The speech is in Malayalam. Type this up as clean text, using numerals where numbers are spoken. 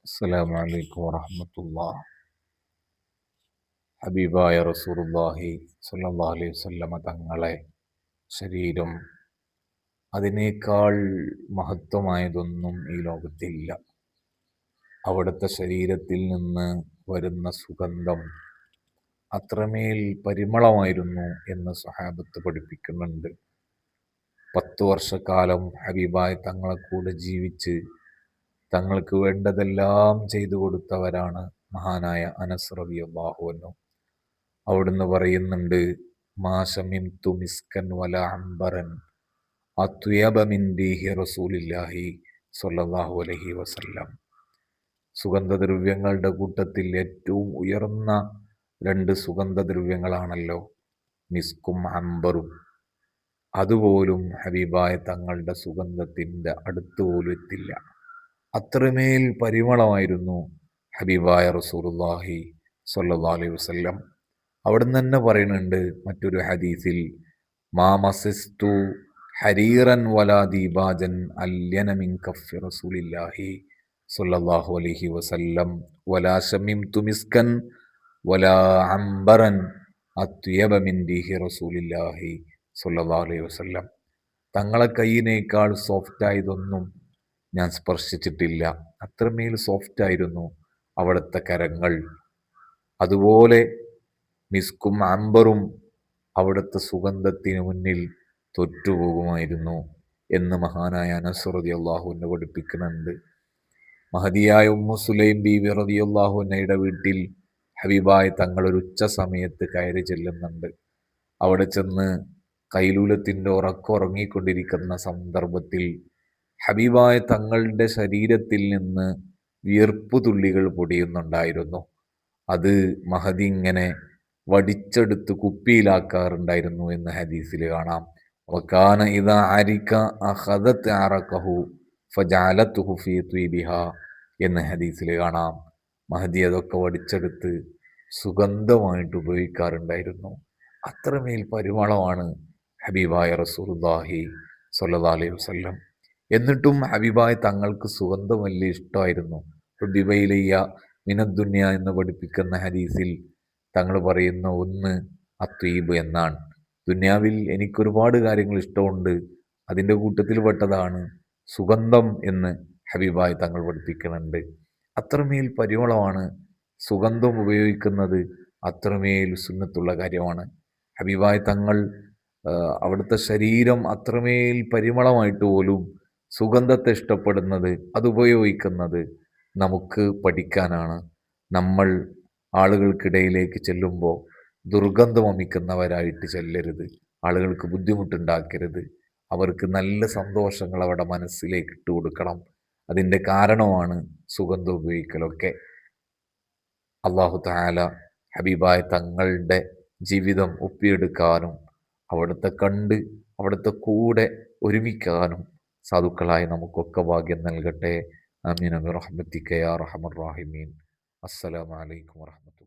അസ്സലാമു അലൈക്കും വറഹ്മത്തുള്ളാഹി. ഹബീബായ റസൂലുള്ളാഹി സ്വല്ലല്ലാഹു അലൈഹി വസല്ലമ തങ്ങളെ ശരീരം, അതിനേക്കാൾ മഹത്വമായതൊന്നും ഈ ലോകത്തില്ല. അവിടുത്തെ ശരീരത്തിൽ നിന്ന് വരുന്ന സുഗന്ധം അത്രമേൽ പരിമളമായിരുന്നു എന്ന് സ്വഹാബത്ത് പഠിപ്പിക്കുന്നുണ്ട്. 10 വർഷക്കാലം ഹബീബായ തങ്ങളെ കൂടെ ജീവിച്ച് തങ്ങൾക്ക് വേണ്ടതെല്ലാം ചെയ്തു കൊടുത്തവരാണ് മഹാനായ അനസ് റളിയല്ലാഹു അൻഹു. അവിടുന്ന് പറയുന്നുണ്ട്, മാ ശമിംതു മിസ്കൻ വലാ അംബറൻ അത്യബ മിൻ റീഹി റസൂലില്ലാഹി സ്വല്ലല്ലാഹു അലൈഹി വസല്ലം. സുഗന്ധദ്രവ്യങ്ങളുടെ കൂട്ടത്തിൽ ഏറ്റവും ഉയർന്ന 2 സുഗന്ധദ്രവ്യങ്ങളാണല്ലോ മിസ്കും അംബറും. അതുപോലും ഹബീബായ തങ്ങളുടെ സുഗന്ധത്തിൻ്റെ അടുത്ത് പോലും എത്തില്ല. അത്രമേൽ പരിമളമായിരുന്നു ഹബീബായ റസൂലുള്ളാഹി സ്വല്ലല്ലാഹു അലൈഹി വസല്ലം. അവിടുന്ന് തന്നെ പറയുന്നുണ്ട് മറ്റൊരു ഹദീസിൽ, മാ മസിസ്തു ഹരീറൻ വലാ ദീബാജൻ അല്യന മിൻ കഫി റസൂലില്ലാഹി സ്വല്ലല്ലാഹു അലൈഹി വസല്ലം വലാ ശമിംതു മിസ്കൻ വലാ അംബറൻ അത്യബ മിൻ റീഹി റസൂലില്ലാഹി സ്വല്ലല്ലാഹു അലൈഹി വസല്ലം. തങ്ങളെ കൈയിനേക്കാൾ സോഫ്റ്റായതൊന്നും ഞാൻ സ്പർശിച്ചിട്ടില്ല. അത്രമേൽ സോഫ്റ്റായിരുന്നു അവിടുത്തെ കരങ്ങൾ. അതുപോലെ മിസ്കും അംബറും അവിടുത്തെ സുഗന്ധത്തിന് മുന്നിൽ തൊറ്റുപോകുമായിരുന്നു എന്ന് മഹാനായ അനസ് റളിയല്ലാഹു അൻഹു പഠിപ്പിക്കുന്നുണ്ട്. മഹദിയായ ഉമ്മു സുലൈം ബീവി റളിയല്ലാഹു അൻഹയുടെ വീട്ടിൽ ഹബീബായ തങ്ങൾ ഒരു ഉച്ച സമയത്ത് കയറി ചെല്ലുന്നുണ്ട്. അവിടെ ചെന്ന് കൈലൂലത്തിൻ്റെ ഉറങ്ങിക്കൊണ്ടിരിക്കുന്ന സന്ദർഭത്തിൽ ഹബീബായ തങ്ങളുടെ ശരീരത്തിൽ നിന്ന് വിയർപ്പു തുള്ളികൾ പൊടിയുന്നുണ്ടായിരുന്നു. അത് മഹദി ഇങ്ങനെ വടിച്ചെടുത്ത് കുപ്പിയിലാക്കാറുണ്ടായിരുന്നു എന്ന് ഹദീസിൽ കാണാം. വകാന ഇദാ അരിക അഖദത് അറഖഹു ഫജഅലതുഹു ഫീ ത്വീബിഹാ എന്ന് ഹദീസിൽ കാണാം. മഹദി അതൊക്കെ വടിച്ചെടുത്ത് സുഗന്ധമായിട്ട് ഉപയോഗിക്കാറുണ്ടായിരുന്നു. അത്രമേൽ പരിമളമാണ് ഹബീബായ റസൂലുള്ളാഹി സ്വല്ലല്ലാഹു അലൈഹി വസല്ലം. എന്നിട്ടും ഹബീബായ തങ്ങൾക്ക് സുഗന്ധം വലിയ ഇഷ്ടമായിരുന്നു. ഹുബിബയിലയ്യ മിനദ്ദുന്യ എന്ന് പഠിപ്പിക്കുന്ന ഹദീസിൽ തങ്ങൾ പറയുന്ന ഒന്ന് അത്വീബ് എന്നാണ്. ദുന്യാവിൽ എനിക്കൊരുപാട് കാര്യങ്ങൾ ഇഷ്ടമുണ്ട്, അതിൻ്റെ കൂട്ടത്തിൽ പെട്ടതാണ് സുഗന്ധം എന്ന് ഹബീബായ തങ്ങൾ പഠിപ്പിക്കുന്നുണ്ട്. അത്രമേൽ പരിമളമാണ്. സുഗന്ധം ഉപയോഗിക്കുന്നത് അത്രമേൽ സുന്നത്തുള്ള കാര്യമാണ്. ഹബീബായ തങ്ങൾ അവിടുത്തെ ശരീരം അത്രമേൽ പരിമളമായിട്ട് പോലും സുഗന്ധത്തെ ഇഷ്ടപ്പെടുന്നത്, അത് ഉപയോഗിക്കുന്നത് നമുക്ക് പഠിക്കാനാണ്. നമ്മൾ ആളുകൾക്കിടയിലേക്ക് ചെല്ലുമ്പോൾ ദുർഗന്ധം വമിക്കുന്നവരായിട്ട് ചെല്ലരുത്. ആളുകൾക്ക് ബുദ്ധിമുട്ടുണ്ടാക്കരുത്. അവർക്ക് നല്ല സന്തോഷങ്ങൾ അവിടെ മനസ്സിലേക്ക് ഇട്ട് കൊടുക്കണം. അതിൻ്റെ കാരണമാണ് സുഗന്ധം ഉപയോഗിക്കലൊക്കെ. അല്ലാഹു തആല ഹബീബായ തങ്ങളുടെ ജീവിതം ഒപ്പിയെടുക്കാനും അവിടുത്തെ കണ്ട് അവിടുത്തെ കൂടെ ഒരുമിക്കാനും സാധുക്കളായി നമുക്കൊക്കെ ഭാഗ്യം നൽകട്ടെ. ആമീൻ ബിറഹ്മതിക യാ അർഹമർ റഹീമീൻ. അസ്സലാമു അലൈക്കും വറഹ്മത്തുള്ളാഹി.